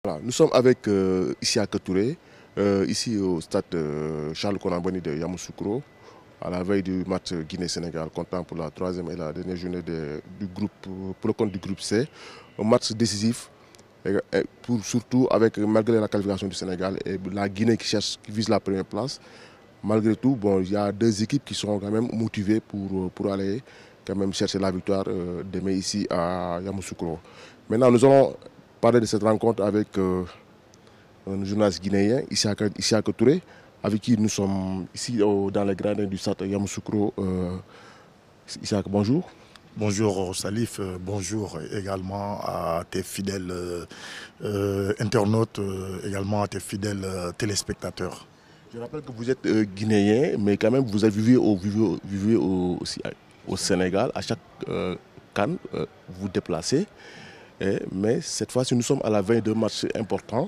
Voilà, nous sommes avec Isiaka Touré, ici au stade Charles Konan-Banny de Yamoussoukro, à la veille du match Guinée-Sénégal, comptant pour la troisième et la dernière journée du groupe, pour le compte du groupe C. Un match décisif, surtout avec, malgré la qualification du Sénégal et la Guinée qui vise la première place. Malgré tout, bon, il y a deux équipes qui sont quand même motivées pour aller quand même chercher la victoire demain ici à Yamoussoukro. Maintenant, nous allons parler de cette rencontre avec un journaliste guinéen, Isiaka Touré, avec qui nous sommes ici dans les gradins du stade Yamoussoukro. Isiaka, bonjour. Bonjour Salif, bonjour également à tes fidèles internautes, également à tes fidèles téléspectateurs. Je rappelle que vous êtes guinéen, mais quand même vous vivez aussi au Sénégal. À chaque CAN, vous vous déplacez. Mais cette fois-ci, nous sommes à la veille d'un match important.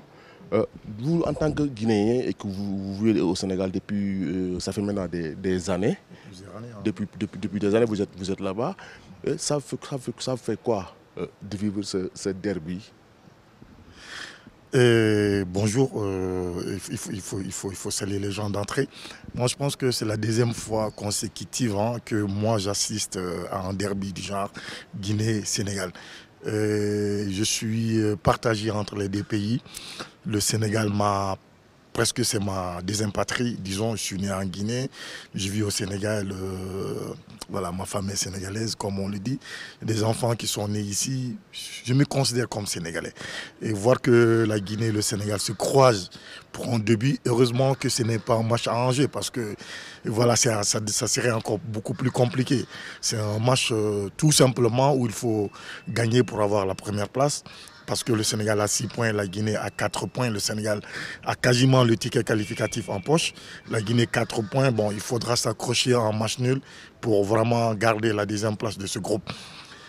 Vous, en tant que Guinéen et que vous vivez au Sénégal depuis, ça fait maintenant des années, depuis des années vous êtes là-bas, ça fait quoi de vivre ce derby? Bonjour, il faut saluer les gens d'entrée. Moi, je pense que c'est la deuxième fois consécutive que moi j'assiste à un derby du genre Guinée-Sénégal. Je suis partagé entre les deux pays. Le Sénégal c'est ma deuxième patrie. Disons, je suis né en Guinée, je vis au Sénégal. Voilà, ma femme est sénégalaise, comme on le dit. Des enfants qui sont nés ici, je me considère comme sénégalais. Et voir que la Guinée et le Sénégal se croisent pour un début, heureusement que ce n'est pas un match à enjeu, parce que voilà, ça serait encore beaucoup plus compliqué. C'est un match tout simplement où il faut gagner pour avoir la première place. Parce que le Sénégal a 6 points, la Guinée a 4 points. Le Sénégal a quasiment le ticket qualificatif en poche. La Guinée 4 points. Bon, il faudra s'accrocher en match nul pour vraiment garder la deuxième place de ce groupe.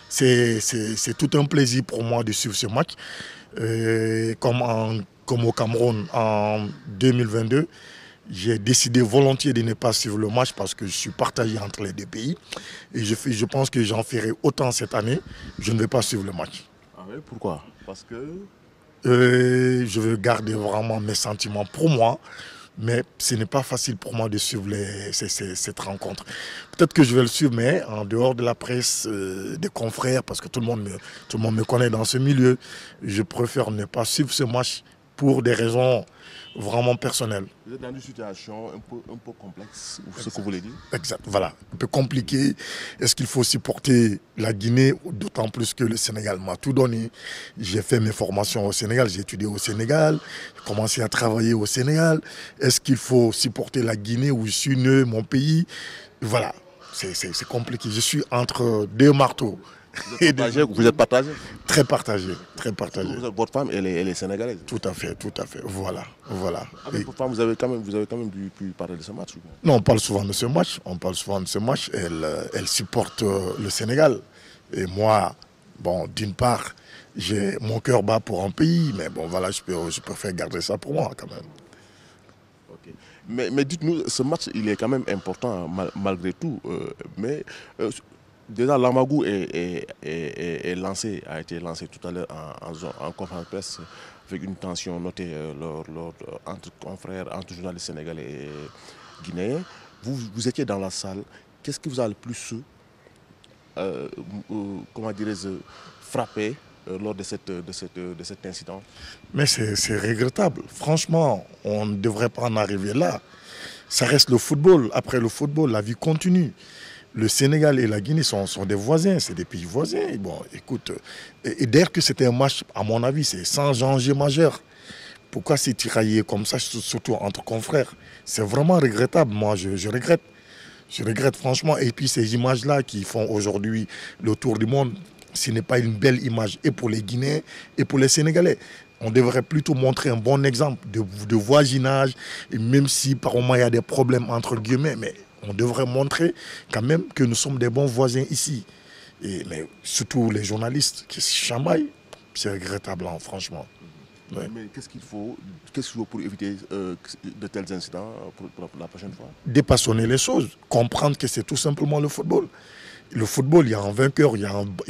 C'est tout un plaisir pour moi de suivre ce match. Comme au Cameroun en 2022, j'ai décidé volontiers de ne pas suivre le match parce que je suis partagé entre les deux pays. Et je pense que j'en ferai autant cette année. Je ne vais pas suivre le match. Ah oui, pourquoi? Parce que je veux garder vraiment mes sentiments pour moi, mais ce n'est pas facile pour moi de suivre cette rencontre. Peut-être que je vais le suivre, mais en dehors de la presse, des confrères, parce que tout le monde me connaît dans ce milieu, je préfère ne pas suivre ce match pour des raisons vraiment personnelles. Vous êtes dans une situation un peu complexe, ce que vous voulez dire? Exact, voilà, un peu compliqué. Est-ce qu'il faut supporter la Guinée, d'autant plus que le Sénégal m'a tout donné. J'ai fait mes formations au Sénégal, j'ai étudié au Sénégal, j'ai commencé à travailler au Sénégal. Est-ce qu'il faut supporter la Guinée où je suis né, mon pays? Voilà, c'est compliqué. Je suis entre deux marteaux. Vous êtes partagé? Très partagé, très partagé. Votre femme, elle est sénégalaise? Tout à fait, voilà. Avec votre femme, vous avez quand même pu parler de ce match? Non, on parle souvent de ce match, elle supporte le Sénégal. Et moi, bon, d'une part, j'ai mon cœur bat pour un pays, mais bon, voilà, je préfère garder ça pour moi quand même. Okay. Mais dites-nous, ce match, il est quand même important malgré tout. Déjà, l'Amagou a été lancé tout à l'heure en conférence de presse avec une tension notée entre confrères, entre journalistes sénégalais et guinéens. Vous étiez dans la salle. Qu'est-ce qui vous a le plus frappé lors de cet incident? Mais c'est regrettable. Franchement, on ne devrait pas en arriver là. Ça reste le football. Après le football, la vie continue. Le Sénégal et la Guinée sont des voisins, c'est des pays voisins. Bon, écoute, et d'ailleurs que c'était un match, à mon avis, c'est sans enjeu majeur. Pourquoi c'est tiraillé comme ça, surtout entre confrères? C'est vraiment regrettable. Moi, je regrette. Je regrette franchement. Et puis ces images-là qui font aujourd'hui le tour du monde, ce n'est pas une belle image et pour les Guinéens et pour les Sénégalais. On devrait plutôt montrer un bon exemple de voisinage, et même si par moment il y a des problèmes entre guillemets, mais on devrait montrer quand même que nous sommes des bons voisins ici. Mais surtout les journalistes qui se chamaillent, c'est regrettable, franchement. Ouais. Mais qu'est-ce qu'il faut pour éviter de tels incidents pour la prochaine fois? Dépassionner les choses, comprendre que c'est tout simplement le football. Le football, il y a un vainqueur, il y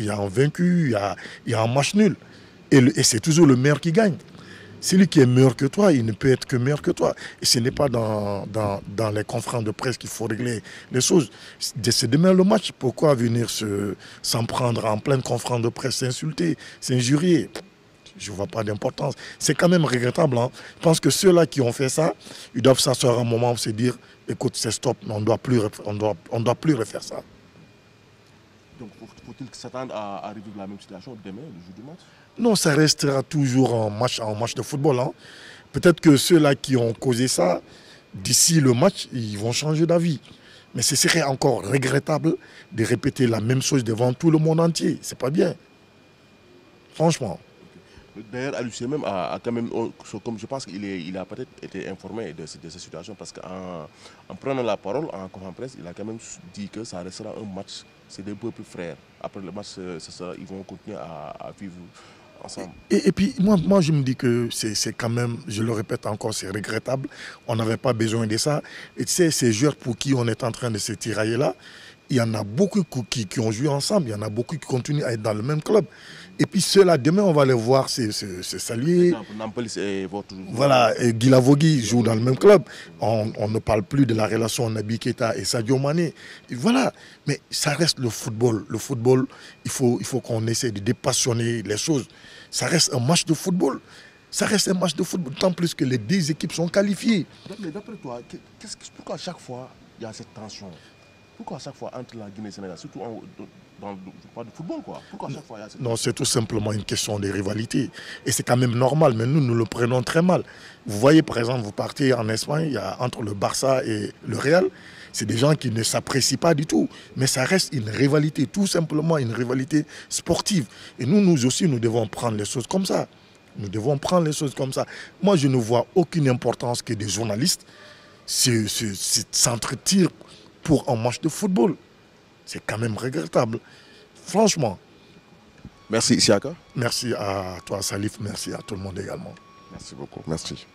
a un vaincu, il y a un match nul. Et c'est toujours le meilleur qui gagne. Celui qui est meilleur que toi, il ne peut être que meilleur que toi. Et ce n'est pas dans les conférences de presse qu'il faut régler les choses. C'est demain le match. Pourquoi venir s'en prendre en pleine conférence de presse, s'insulter, s'injurier? Je ne vois pas d'importance. C'est quand même regrettable. Hein. Je pense que ceux-là qui ont fait ça, ils doivent s'asseoir un moment et se dire, écoute, c'est stop, on ne doit plus refaire ça. Donc faut-il s'attendre à revivre la même situation demain, le jour du match? Non, ça restera toujours en match de football. Hein. Peut-être que ceux-là qui ont causé ça, d'ici le match, ils vont changer d'avis. Mais ce serait encore regrettable de répéter la même chose devant tout le monde entier. C'est pas bien. Franchement. D'ailleurs, Aliou même a quand même, comme je pense qu'il a peut-être été informé de cette situation parce qu'en prenant la parole en conférence de presse, il a quand même dit que ça restera un match, c'est des peuples frères. Après le match, ils vont continuer à vivre ensemble. Et puis, moi, je me dis que c'est quand même, je le répète encore, c'est regrettable. On n'avait pas besoin de ça. Et tu sais, ces joueurs pour qui on est en train de se tirailler là, il y en a beaucoup qui ont joué ensemble, il y en a beaucoup qui continuent à être dans le même club. Et puis ceux-là, demain, on va les voir se saluer. Voilà, Guy Lavogui joue dans le même club. On ne parle plus de la relation Naby Keita et Sadio Mané. Et voilà, mais ça reste le football. Le football, il faut qu'on essaie de dépassionner les choses. Ça reste un match de football. Ça reste un match de football, tant plus que les deux équipes sont qualifiées. Mais d'après toi, pourquoi à chaque fois il y a cette tension? Pourquoi à chaque fois entre la Guinée et le Sénégal, surtout dans le football, quoi? Pourquoi à chaque fois il y a cette... Non, c'est tout simplement une question de rivalité. Et c'est quand même normal, mais nous le prenons très mal. Vous voyez, par exemple, vous partez en Espagne, il y a entre le Barça et le Real, c'est des gens qui ne s'apprécient pas du tout. Mais ça reste une rivalité, tout simplement une rivalité sportive. Et nous aussi, nous devons prendre les choses comme ça. Nous devons prendre les choses comme ça. Moi, je ne vois aucune importance que des journalistes s'entretirent pour un match de football. C'est quand même regrettable. Franchement. Merci Isiaka. Merci à toi Salif, merci à tout le monde également. Merci beaucoup, merci.